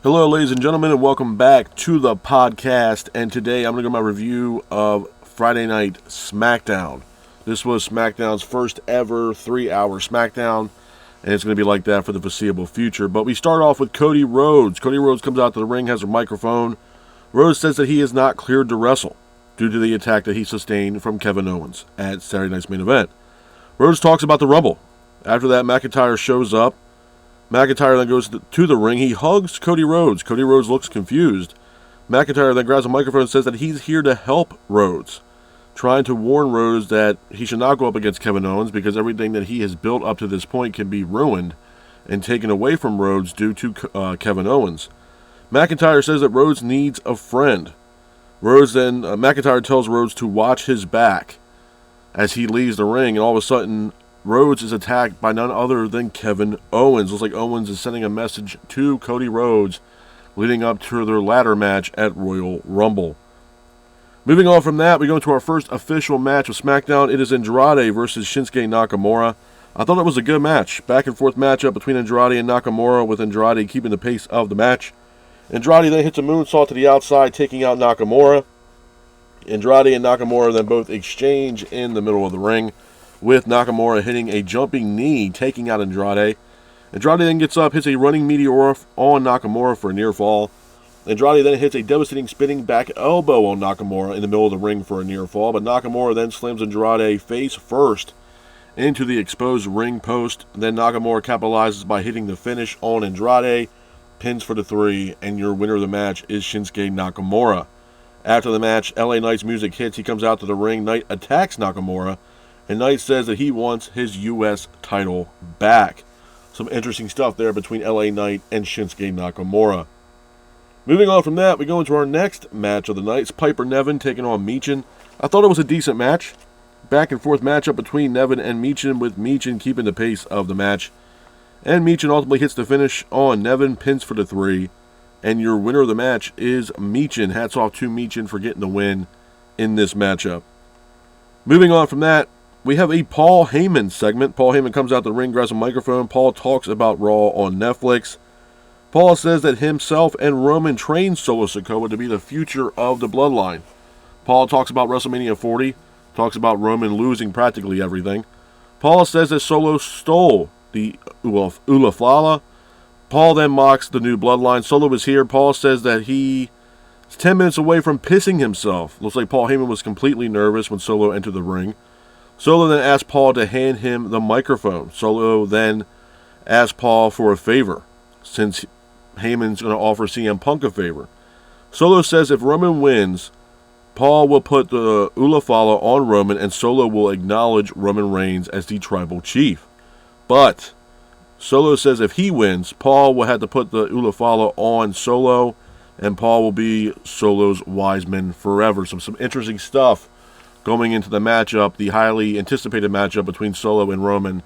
Hello, ladies and gentlemen, and welcome back to the podcast. And today I'm going to go my review of Friday Night Smackdown. This was Smackdown's first ever 3-hour Smackdown, and it's going to be like that for the foreseeable future. But we start off with Cody Rhodes. Cody Rhodes comes out to the ring, has a microphone. Rhodes says that he is not cleared to wrestle due to the attack that he sustained from Kevin Owens at Saturday night's main event. Rhodes talks about the Rumble. After that, McIntyre shows up. McIntyre then goes to the ring. He hugs Cody Rhodes. Cody Rhodes looks confused. McIntyre then grabs a microphone and says that he's here to help Rhodes, trying to warn Rhodes that he should not go up against Kevin Owens because everything that he has built up to this point can be ruined and taken away from Rhodes due to Kevin Owens. McIntyre says that Rhodes needs a friend. McIntyre tells Rhodes to watch his back as he leaves the ring, and all of a sudden Rhodes is attacked by none other than Kevin Owens. Looks like Owens is sending a message to Cody Rhodes leading up to their ladder match at Royal Rumble. Moving on from that, we go into our first official match of SmackDown. It is Andrade versus Shinsuke Nakamura. I thought it was a good match. Back and forth matchup between Andrade and Nakamura, with Andrade keeping the pace of the match. Andrade then hits a moonsault to the outside, taking out Nakamura. Andrade and Nakamura then both exchange in the middle of the ring, with Nakamura hitting a jumping knee, taking out Andrade. Andrade then gets up, hits a running meteor on Nakamura for a near fall. Andrade then hits a devastating spinning back elbow on Nakamura in the middle of the ring for a near fall, but Nakamura then slams Andrade face first into the exposed ring post. Then Nakamura capitalizes by hitting the finish on Andrade, pins for the 3, and your winner of the match is Shinsuke Nakamura. After the match, LA Knight's music hits. He comes out to the ring. Knight attacks Nakamura, and Knight says that he wants his U.S. title back. Some interesting stuff there between LA Knight and Shinsuke Nakamura. Moving on from that, we go into our next match of the night. It's Piper Niven taking on Michin. I thought it was a decent match. Back and forth matchup between Niven and Michin, with Michin keeping the pace of the match. And Michin ultimately hits the finish on Niven, pins for the 3. And your winner of the match is Michin. Hats off to Michin for getting the win in this matchup. Moving on from that, we have a Paul Heyman segment. Paul Heyman comes out the ring, grabs a microphone. Paul talks about Raw on Netflix. Paul says that himself and Roman trained Solo Sikoa to be the future of the Bloodline. Paul talks about WrestleMania 40, talks about Roman losing practically everything. Paul says that Solo stole the Ulafala. Paul then mocks the new Bloodline. Solo is here. Paul says that he is 10 minutes away from pissing himself. Looks like Paul Heyman was completely nervous when Solo entered the ring. Solo then asks Paul to hand him the microphone. Solo then asks Paul for a favor, since Heyman's going to offer CM Punk a favor. Solo says if Roman wins, Paul will put the Ulafala on Roman, and Solo will acknowledge Roman Reigns as the tribal chief. But Solo says if he wins, Paul will have to put the Ulafala on Solo, and Paul will be Solo's wise man forever. So some interesting stuff going into the matchup, the highly anticipated matchup between Solo and Roman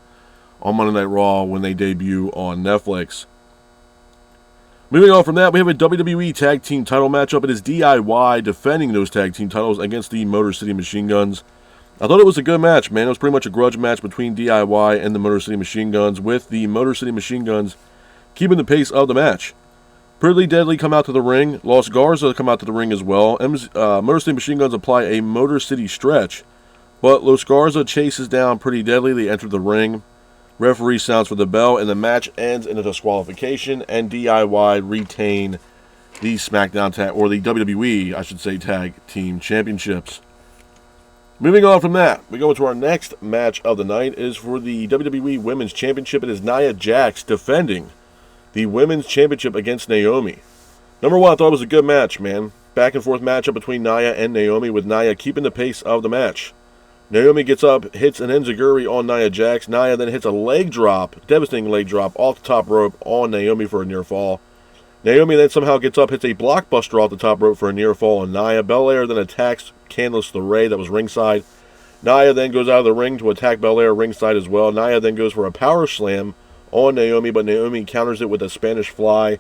on Monday Night Raw when they debut on Netflix. Moving on from that, we have a WWE Tag Team title matchup. It is DIY defending those tag team titles against the Motor City Machine Guns. I thought it was a good match, man. It was pretty much a grudge match between DIY and the Motor City Machine Guns, with the Motor City Machine Guns keeping the pace of the match. Pretty Deadly come out to the ring. Los Garza come out to the ring as well. Motor City Machine Guns apply a Motor City stretch, but Los Garza chases down Pretty Deadly. They enter the ring. Referee sounds for the bell, and the match ends in a disqualification, and DIY retain the SmackDown tag, or the WWE, I should say, Tag Team Championships. Moving on from that, we go into our next match of the night. It is for the WWE Women's Championship. It is Nia Jax defending the Women's Championship against Naomi. Number one, I thought it was a good match, man. Back and forth matchup between Nia and Naomi, with Nia keeping the pace of the match. Naomi gets up, hits an enziguri on Nia Jax. Nia then hits a leg drop, devastating leg drop, off the top rope on Naomi for a near fall. Naomi then somehow gets up, hits a blockbuster off the top rope for a near fall on Nia. Belair then attacks Candice LeRae, that was ringside. Nia then goes out of the ring to attack Belair ringside as well. Nia then goes for a power slam on Naomi, but Naomi counters it with a Spanish fly.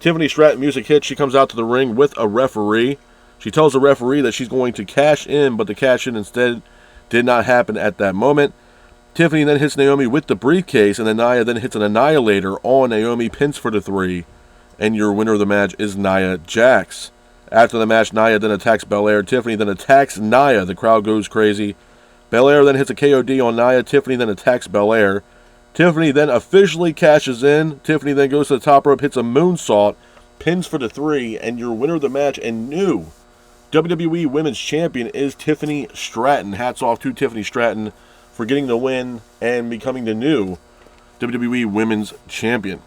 Tiffany Stratton music hits. She comes out to the ring with a referee. She tells the referee that she's going to cash in, but the cash in instead did not happen at that moment. Tiffany then hits Naomi with the briefcase, and then Nia then hits an Annihilator on Naomi, pins for the 3. and your winner of the match is Nia Jax. After the match, Nia then attacks Belair. Tiffany then attacks Nia. The crowd goes crazy. Belair then hits a KOD on Nia. Tiffany then attacks Belair. Tiffany then officially cashes in. Tiffany then goes to the top rope, hits a moonsault, pins for the 3, and your winner of the match and new WWE Women's Champion is Tiffany Stratton. Hats off to Tiffany Stratton for getting the win and becoming the new WWE Women's Champion.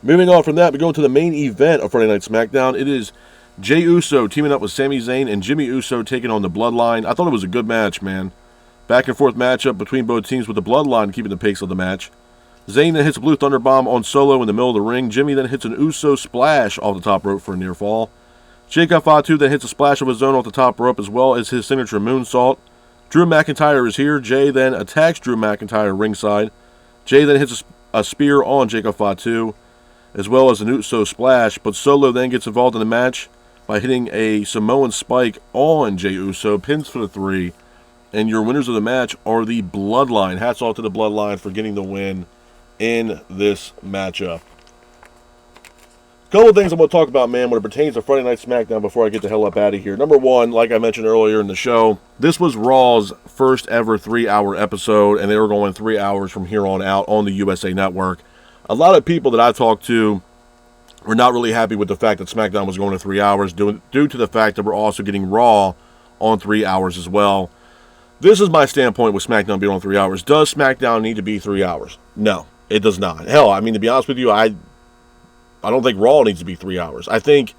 Moving on from that, we go into the main event of Friday Night SmackDown. It is Jey Uso teaming up with Sami Zayn and Jimmy Uso taking on the Bloodline. I thought it was a good match, man. Back and forth matchup between both teams with the Bloodline keeping the pace of the match. Zayn then hits a Blue Thunder Bomb on Solo in the middle of the ring. Jimmy then hits an Uso splash off the top rope for a near fall. Jacob Fatu then hits a splash of his own off the top rope as well as his signature moonsault. Drew McIntyre is here. Jay then attacks Drew McIntyre ringside. Jay then hits a spear on Jacob Fatu as well as an Uso splash, but Solo then gets involved in the match by hitting a Samoan spike on Jey Uso, pins for the 3. And your winners of the match are the Bloodline. Hats off to the Bloodline for getting the win in this matchup. A couple of things I'm going to talk about, man, when it pertains to Friday Night SmackDown before I get the hell up out of here. Number one, like I mentioned earlier in the show, this was Raw's first ever 3-hour episode, and they were going 3 hours from here on out on the USA Network. A lot of people that I talked to were not really happy with the fact that SmackDown was going to 3 hours due to the fact that we're also getting Raw on 3 hours as well. This is my standpoint with SmackDown being on 3 hours. Does SmackDown need to be 3 hours? No, it does not. Hell, I mean, to be honest with you, I don't think Raw needs to be 3 hours. I think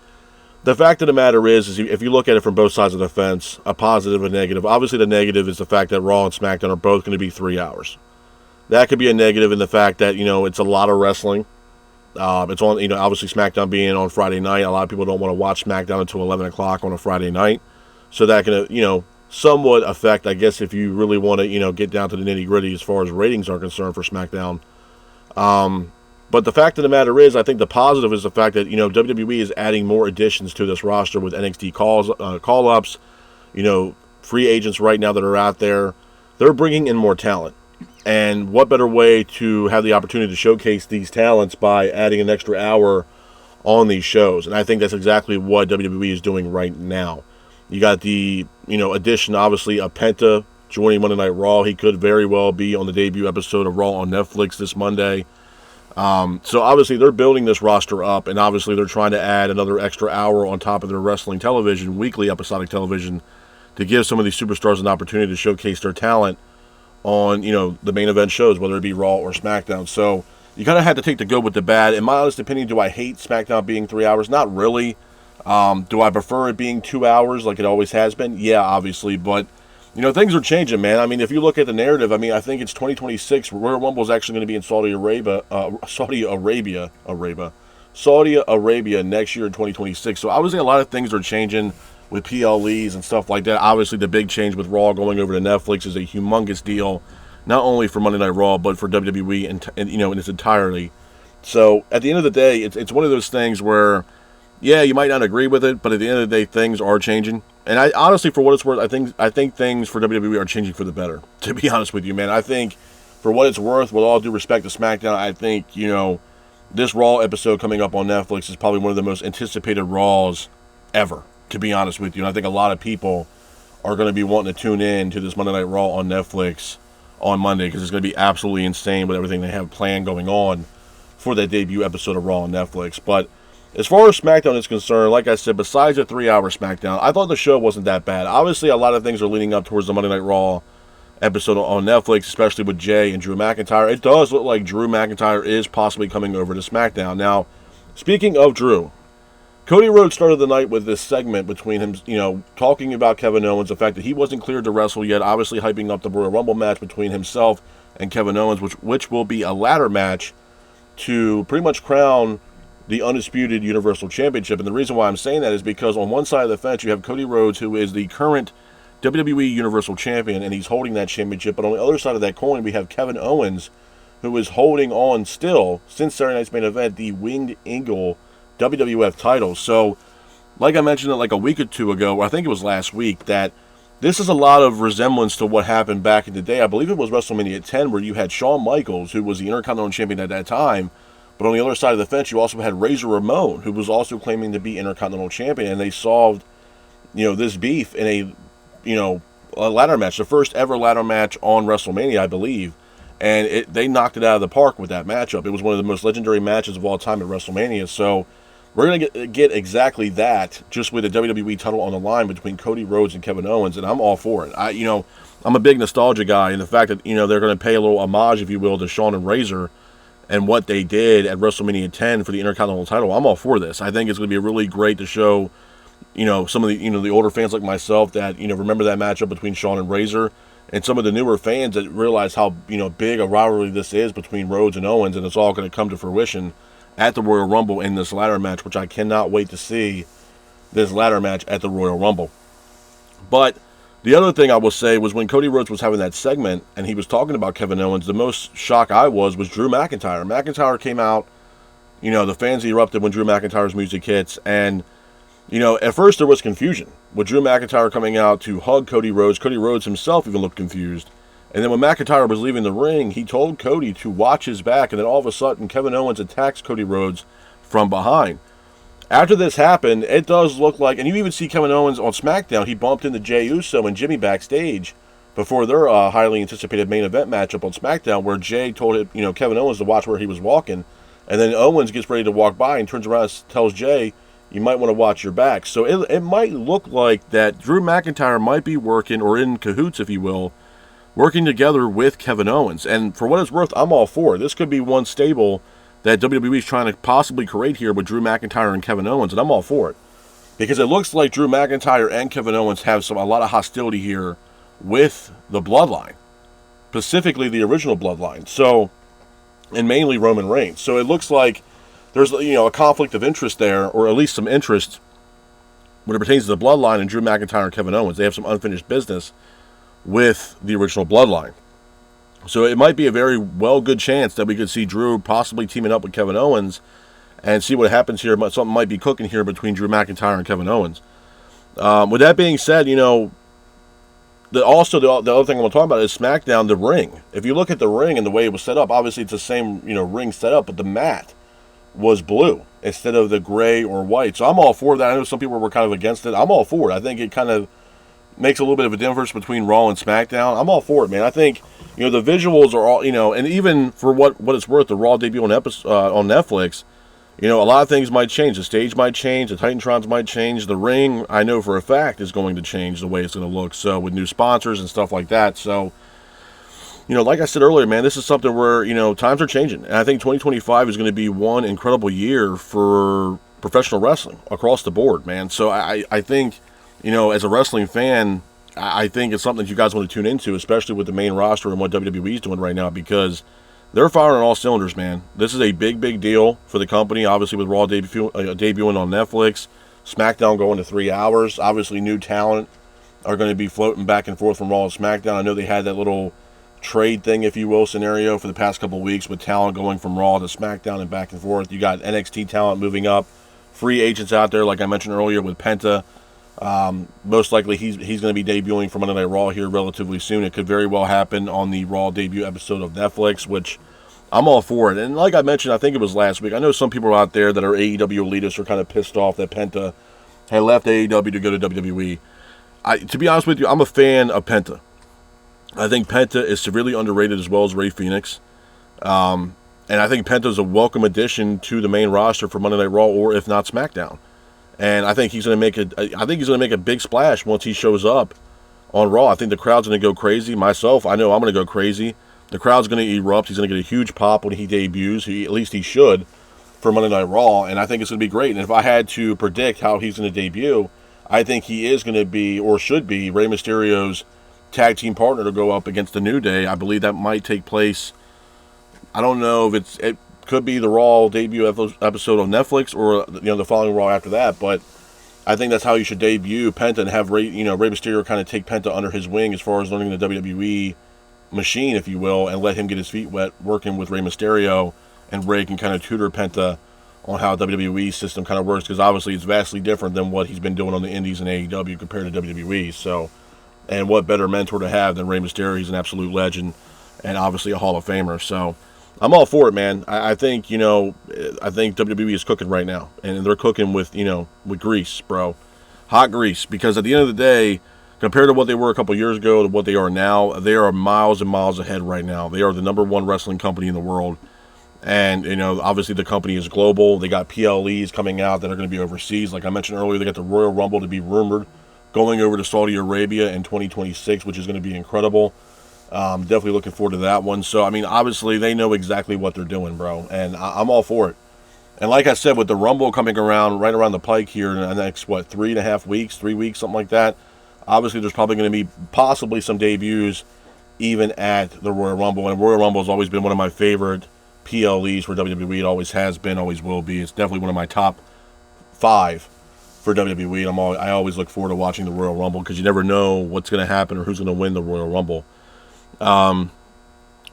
the fact of the matter is if you look at it from both sides of the fence, a positive and a negative, obviously the negative is the fact that Raw and SmackDown are both going to be 3 hours. That could be a negative in the fact that, it's a lot of wrestling. It's on, obviously SmackDown being on Friday night. A lot of people don't want to watch SmackDown until 11 o'clock on a Friday night. So that can, somewhat affect, I guess, if you really want to, get down to the nitty-gritty as far as ratings are concerned for SmackDown. But the fact of the matter is, I think the positive is the fact that, WWE is adding more additions to this roster with NXT call-ups, free agents right now that are out there. They're bringing in more talent. And what better way to have the opportunity to showcase these talents by adding an extra hour on these shows? And I think that's exactly what WWE is doing right now. You got the, addition, obviously, of Penta joining Monday Night Raw. He could very well be on the debut episode of Raw on Netflix this Monday. So, obviously, they're building this roster up, and obviously they're trying to add another extra hour on top of their wrestling television, weekly episodic television, to give some of these superstars an opportunity to showcase their talent on, the main event shows, whether it be Raw or SmackDown. So, you kind of have to take the good with the bad. In my honest opinion, do I hate SmackDown being 3 hours? Not really. Do I prefer it being 2 hours like it always has been? Yeah, obviously, but, things are changing, man. I mean, if you look at the narrative, I think it's 2026. Royal Rumble is actually going to be in Saudi Arabia next year in 2026. So obviously a lot of things are changing with PLEs and stuff like that. Obviously the big change with Raw going over to Netflix is a humongous deal, not only for Monday Night Raw, but for WWE and in its entirety. So at the end of the day, it's one of those things where, yeah, you might not agree with it, but at the end of the day, things are changing. And I honestly, for what it's worth, I think things for WWE are changing for the better. To be honest with you, man, I think for what it's worth, with all due respect to SmackDown, I think this Raw episode coming up on Netflix is probably one of the most anticipated Raws ever. To be honest with you, and I think a lot of people are going to be wanting to tune in to this Monday Night Raw on Netflix on Monday because it's going to be absolutely insane with everything they have planned going on for that debut episode of Raw on Netflix. But as far as SmackDown is concerned, like I said, besides a 3-hour SmackDown, I thought the show wasn't that bad. Obviously, a lot of things are leading up towards the Monday Night Raw episode on Netflix, especially with Jay and Drew McIntyre. It does look like Drew McIntyre is possibly coming over to SmackDown. Now, speaking of Drew, Cody Rhodes started the night with this segment between him, talking about Kevin Owens, the fact that he wasn't cleared to wrestle yet, obviously hyping up the Royal Rumble match between himself and Kevin Owens, which will be a ladder match to pretty much crown the undisputed Universal Championship. And the reason why I'm saying that is because on one side of the fence, you have Cody Rhodes, who is the current WWE Universal Champion, and he's holding that championship. But on the other side of that coin, we have Kevin Owens, who is holding on still, since Saturday night's main event, the Winged Eagle WWF title. So, like I mentioned it like a week or two ago, or I think it was last week, that this is a lot of resemblance to what happened back in the day. I believe it was WrestleMania 10, where you had Shawn Michaels, who was the Intercontinental Champion at that time, But on the other side of the fence, you also had Razor Ramon, who was also claiming to be Intercontinental Champion, and they solved, this beef in a ladder match, the first ever ladder match on WrestleMania, I believe, and they knocked it out of the park with that matchup. It was one of the most legendary matches of all time at WrestleMania. So we're gonna get exactly that, just with a WWE title on the line between Cody Rhodes and Kevin Owens, and I'm all for it. I'm a big nostalgia guy, and the fact that they're going to pay a little homage, if you will, to Shawn and Razor and what they did at WrestleMania 10 for the Intercontinental title. I'm all for this. I think it's going to be really great to show, some of the the older fans like myself that remember that matchup between Shawn and Razor, and some of the newer fans that realize how big a rivalry this is between Rhodes and Owens, and it's all going to come to fruition at the Royal Rumble in this ladder match, which I cannot wait to see this ladder match at the Royal Rumble. But the other thing I will say was when Cody Rhodes was having that segment and he was talking about Kevin Owens, the most shocked I was Drew McIntyre. McIntyre came out, the fans erupted when Drew McIntyre's music hits, and at first there was confusion with Drew McIntyre coming out to hug Cody Rhodes. Cody Rhodes himself even looked confused. And then when McIntyre was leaving the ring, he told Cody to watch his back, and then all of a sudden Kevin Owens attacks Cody Rhodes from behind. After this happened, it does look like, and you even see Kevin Owens on Smackdown, he bumped into Jey Uso and Jimmy backstage before their highly anticipated main event matchup on Smackdown, where Jey told Kevin Owens to watch where he was walking, and then Owens gets ready to walk by and turns around and tells Jey, you might want to watch your back. So it might look like that Drew McIntyre might be working, or in cahoots, if you will, working together with Kevin Owens. And for what it's worth, I'm all for it. This could be one stable that WWE is trying to possibly create here with Drew McIntyre and Kevin Owens, and I'm all for it. Because it looks like Drew McIntyre and Kevin Owens have a lot of hostility here with the Bloodline. Specifically the original Bloodline. So, and mainly Roman Reigns. So it looks like there's a conflict of interest there, or at least some interest when it pertains to the Bloodline and Drew McIntyre and Kevin Owens. They have some unfinished business with the original Bloodline. So it might be a very good chance that we could see Drew possibly teaming up with Kevin Owens and see what happens here. Something might be cooking here between Drew McIntyre and Kevin Owens. With that being said, the other thing I want to talk about is SmackDown, the ring. If you look at the ring and the way it was set up, obviously it's the same ring set up, but the mat was blue instead of the gray or white. So I'm all for that. I know some people were kind of against it. I'm all for it. I think it kind of makes a little bit of a difference between Raw and SmackDown. I'm all for it, man. I think the visuals are all and even for what it's worth, the Raw debut on Netflix, a lot of things might change. The stage might change, the Titantrons might change, the ring I know for a fact is going to change the way it's going to look. So with new sponsors and stuff like that. So like I said earlier, man, this is something where times are changing, and I think 2025 is going to be one incredible year for professional wrestling across the board, man. So I think as a wrestling fan, I think it's something that you guys want to tune into, especially with the main roster and what WWE is doing right now, because they're firing on all cylinders, man. This is a big, big deal for the company, obviously with Raw debuting on Netflix, SmackDown going to 3 hours. Obviously, new talent are going to be floating back and forth from Raw to SmackDown. I know they had that little trade thing, if you will, scenario for the past couple of weeks with talent going from Raw to SmackDown and back and forth. You got NXT talent moving up, free agents out there, like I mentioned earlier with Penta. Most likely he's going to be debuting for Monday Night Raw here relatively soon. It could very well happen on the Raw debut episode of Netflix, which I'm all for it. And like I mentioned, I think it was last week, I know some people out there that are AEW elitists are kind of pissed off that Penta had left AEW to go to WWE. To be honest with you, I'm a fan of Penta. I think Penta is severely underrated, as well as Rey Fenix. And I think Penta is a welcome addition to the main roster for Monday Night Raw, or if not SmackDown. And I think he's going to make a big splash once he shows up on Raw. I think the crowd's going to go crazy. Myself, I know I'm going to go crazy. The crowd's going to erupt. He's going to get a huge pop when he debuts. At least he should for Monday Night Raw. And I think it's going to be great. And if I had to predict how he's going to debut, I think he is going to be, or should be, Rey Mysterio's tag team partner to go up against the New Day. I believe that might take place. I don't know if it could be the Raw debut episode on Netflix, or the following Raw after that. But I think that's how you should debut Penta, and have Rey Mysterio kind of take Penta under his wing as far as learning the WWE machine, if you will, and let him get his feet wet working with Rey Mysterio, and Rey can kind of tutor Penta on how WWE system kind of works, because obviously it's vastly different than what he's been doing on the Indies and AEW compared to WWE. So, and what better mentor to have than Rey Mysterio? He's an absolute legend and obviously a Hall of Famer. So I'm all for it, man. I think, I think WWE is cooking right now, and they're cooking with, with grease, bro, hot grease. Because at the end of the day, compared to what they were a couple years ago to what they are now, they are miles and miles ahead right now. They are the number one wrestling company in the world, and obviously the company is global. They got PLEs coming out that are going to be overseas. Like I mentioned earlier, they got the Royal Rumble to be rumored going over to Saudi Arabia in 2026, which is going to be incredible. Definitely looking forward to that one. So, I mean, obviously, they know exactly what they're doing, bro. And I'm all for it. And like I said, with the Rumble coming around right around the pike here in the next, 3.5 weeks, 3 weeks, something like that, obviously there's probably going to be possibly some debuts even at the Royal Rumble. And Royal Rumble has always been one of my favorite PLEs for WWE. It always has been, always will be. It's definitely one of my top 5 for WWE. I always look forward to watching the Royal Rumble because you never know what's going to happen or who's going to win the Royal Rumble. The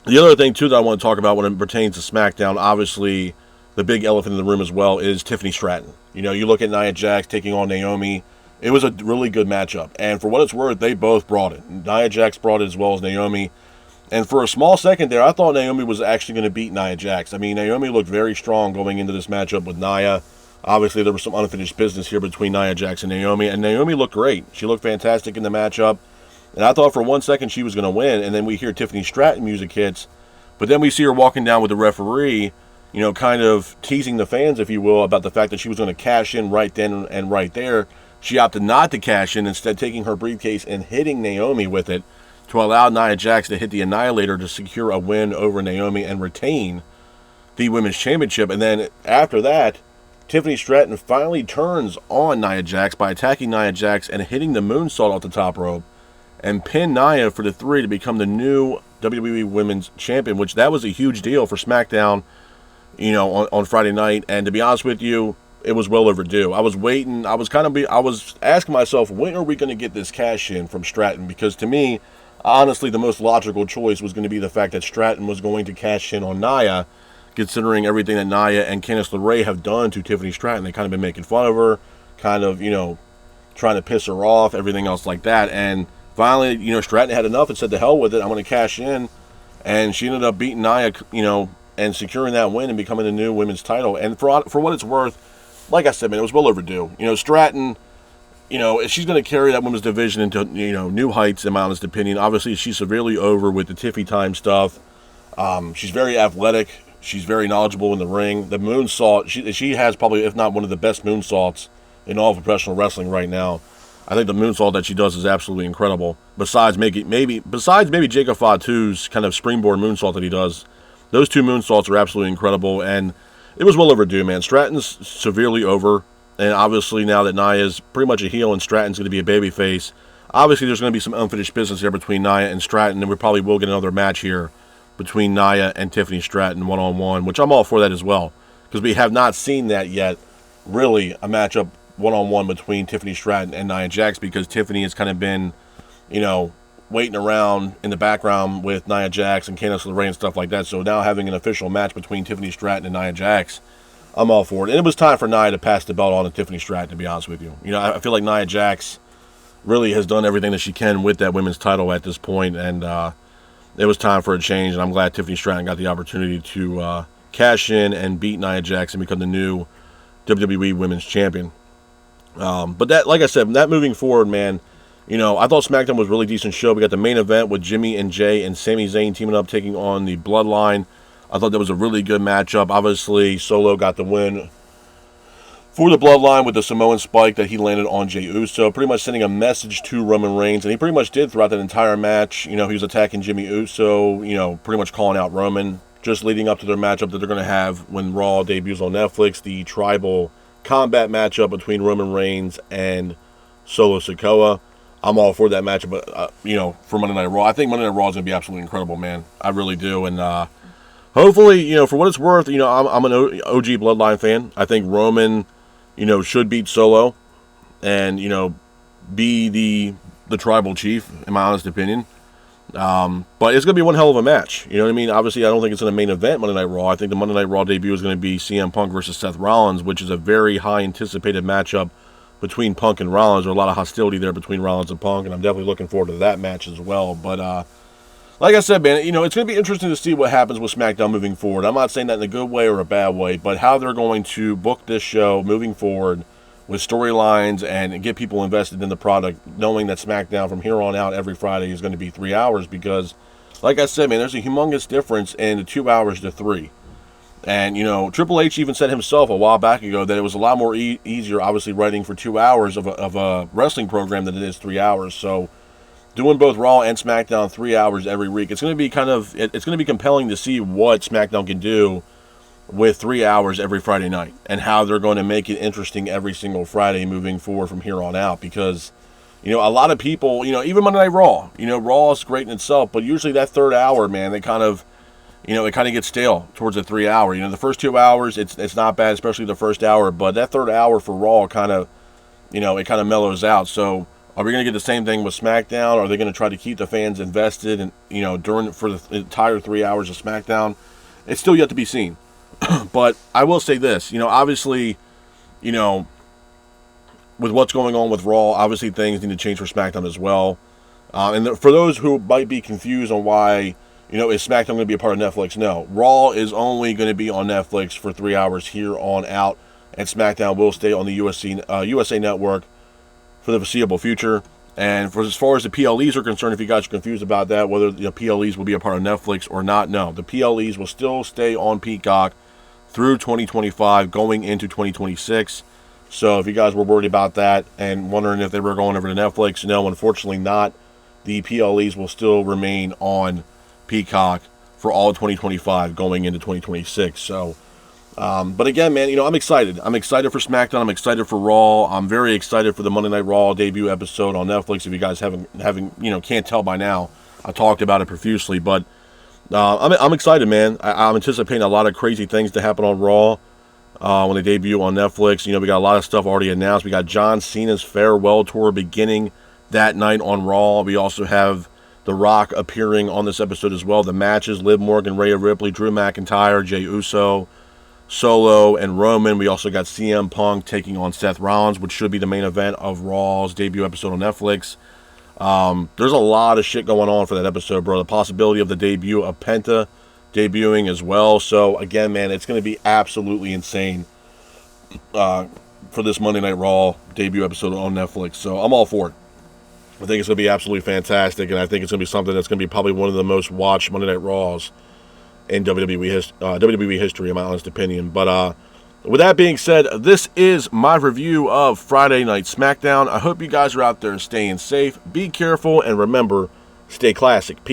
other thing, too, that I want to talk about when it pertains to SmackDown, obviously, the big elephant in the room as well is Tiffany Stratton. You look at Nia Jax taking on Naomi. It was a really good matchup. And for what it's worth, they both brought it. Nia Jax brought it as well as Naomi. And for a small second there, I thought Naomi was actually going to beat Nia Jax. I mean, Naomi looked very strong going into this matchup with Nia. Obviously, there was some unfinished business here between Nia Jax and Naomi looked great. She looked fantastic in the matchup. And I thought for 1 second she was going to win, and then we hear Tiffany Stratton music hits, but then we see her walking down with the referee, kind of teasing the fans, if you will, about the fact that she was going to cash in right then and right there. She opted not to cash in, instead taking her briefcase and hitting Naomi with it to allow Nia Jax to hit the Annihilator to secure a win over Naomi and retain the Women's Championship. And then after that, Tiffany Stratton finally turns on Nia Jax by attacking Nia Jax and hitting the moonsault off the top rope, and pin Nia for the 3 to become the new WWE Women's Champion, which that was a huge deal for SmackDown, on Friday night. And to be honest with you, it was well overdue. I was waiting. I was asking myself, when are we going to get this cash in from Stratton? Because to me, honestly, the most logical choice was going to be the fact that Stratton was going to cash in on Nia, considering everything that Nia and Candice LeRae have done to Tiffany Stratton. They kind of been making fun of her, kind of, trying to piss her off, everything else like that. And finally, Stratton had enough and said, "To hell with it, I'm going to cash in." And she ended up beating Nia, and securing that win and becoming the new women's title. And for what it's worth, like I said, man, it was well overdue. Stratton, she's going to carry that women's division into, new heights, in my honest opinion. Obviously, she's severely over with the Tiffy time stuff. She's very athletic. She's very knowledgeable in the ring. The moonsault, she has probably, if not one of the best moonsaults in all of professional wrestling right now. I think the moonsault that she does is absolutely incredible. Besides maybe Jacob Fatu's kind of springboard moonsault that he does, those 2 moonsaults are absolutely incredible, and it was well overdue, man. Stratton's severely over, and obviously now that Nia's pretty much a heel and Stratton's going to be a babyface, obviously there's going to be some unfinished business there between Nia and Stratton, and we probably will get another match here between Nia and Tiffany Stratton one-on-one, which I'm all for that as well, because we have not seen that yet, really, a matchup one-on-one between Tiffany Stratton and Nia Jax, because Tiffany has kind of been, waiting around in the background with Nia Jax and Candice LeRae and stuff like that. So now having an official match between Tiffany Stratton and Nia Jax, I'm all for it. And it was time for Nia to pass the belt on to Tiffany Stratton, to be honest with you. I feel like Nia Jax really has done everything that she can with that women's title at this point, and it was time for a change, and I'm glad Tiffany Stratton got the opportunity to cash in and beat Nia Jax and become the new WWE Women's Champion. But that, like I said, that moving forward, man, I thought SmackDown was a really decent show. We got the main event with Jimmy and Jay and Sami Zayn teaming up, taking on the Bloodline. I thought that was a really good matchup. Obviously, Solo got the win for the Bloodline with the Samoan spike that he landed on Jey Uso, pretty much sending a message to Roman Reigns, and he pretty much did throughout that entire match. He was attacking Jimmy Uso, pretty much calling out Roman, just leading up to their matchup that they're going to have when Raw debuts on Netflix, the Tribal Combat matchup between Roman Reigns and Solo Sikoa. I'm all for that matchup, but, for Monday Night Raw. I think Monday Night Raw is going to be absolutely incredible, man. I really do. And hopefully, for what it's worth, I'm an OG Bloodline fan. I think Roman, should beat Solo and, be the tribal chief, in my honest opinion. But it's going to be one hell of a match. You know what I mean? Obviously, I don't think it's in a main event Monday Night Raw. I think the Monday Night Raw debut is going to be CM Punk versus Seth Rollins, which is a very high anticipated matchup between Punk and Rollins. There's a lot of hostility there between Rollins and Punk, and I'm definitely looking forward to that match as well. But like like I said, man, it's going to be interesting to see what happens with SmackDown moving forward. I'm not saying that in a good way or a bad way, but how they're going to book this show moving forward with storylines and get people invested in the product, knowing that SmackDown from here on out every Friday is going to be 3 hours because, like I said, man, there's a humongous difference in the 2 hours to 3. And, Triple H even said himself a while back ago that it was a lot more easier, obviously, writing for 2 hours of a wrestling program than it is 3 hours. So doing both Raw and SmackDown 3 hours every week, it's going to be it's going to be compelling to see what SmackDown can do with 3 hours every Friday night and how they're going to make it interesting every single Friday moving forward from here on out. Because, a lot of people, even Monday Night Raw, Raw is great in itself, but usually that third hour, man, they kind of, it kind of gets stale towards the 3 hour. The first 2 hours, it's not bad, especially the first hour, but that third hour for Raw kind of, it kind of mellows out. So are we going to get the same thing with SmackDown? Are they going to try to keep the fans invested and, for the entire 3 hours of SmackDown? It's still yet to be seen. But I will say this, obviously, with what's going on with Raw, obviously things need to change for SmackDown as well. And for those who might be confused on why, is SmackDown going to be a part of Netflix? No. Raw is only going to be on Netflix for 3 hours here on out, and SmackDown will stay on the USA Network for the foreseeable future. And as far as the PLEs are concerned, if you guys are confused about that, whether the PLEs will be a part of Netflix or not, no. The PLEs will still stay on Peacock through 2025, going into 2026. So if you guys were worried about that and wondering if they were going over to Netflix, no, unfortunately not. The PLEs will still remain on Peacock for all of 2025, going into 2026. So, but again, man, I'm excited. I'm excited for SmackDown. I'm excited for Raw. I'm very excited for the Monday Night Raw debut episode on Netflix. If you guys can't tell by now, I talked about it profusely, but I'm excited, man. I'm anticipating a lot of crazy things to happen on Raw when they debut on Netflix. We got a lot of stuff already announced. We got John Cena's farewell tour beginning that night on Raw. We also have The Rock appearing on this episode as well. The matches: Liv Morgan, Rhea Ripley, Drew McIntyre, Jey Uso, Solo, and Roman. We also got CM Punk taking on Seth Rollins, which should be the main event of Raw's debut episode on Netflix. There's a lot of shit going on for that episode, bro. The possibility of the debut of Penta debuting as well. So, again, man, it's going to be absolutely insane for this Monday Night Raw debut episode on Netflix. So, I'm all for it. I think it's going to be absolutely fantastic, and I think it's going to be something that's going to be probably one of the most watched Monday Night Raws in WWE history, in my honest opinion. But with that being said, this is my review of Friday Night SmackDown. I hope you guys are out there staying safe. Be careful, and remember, stay classic. Peace.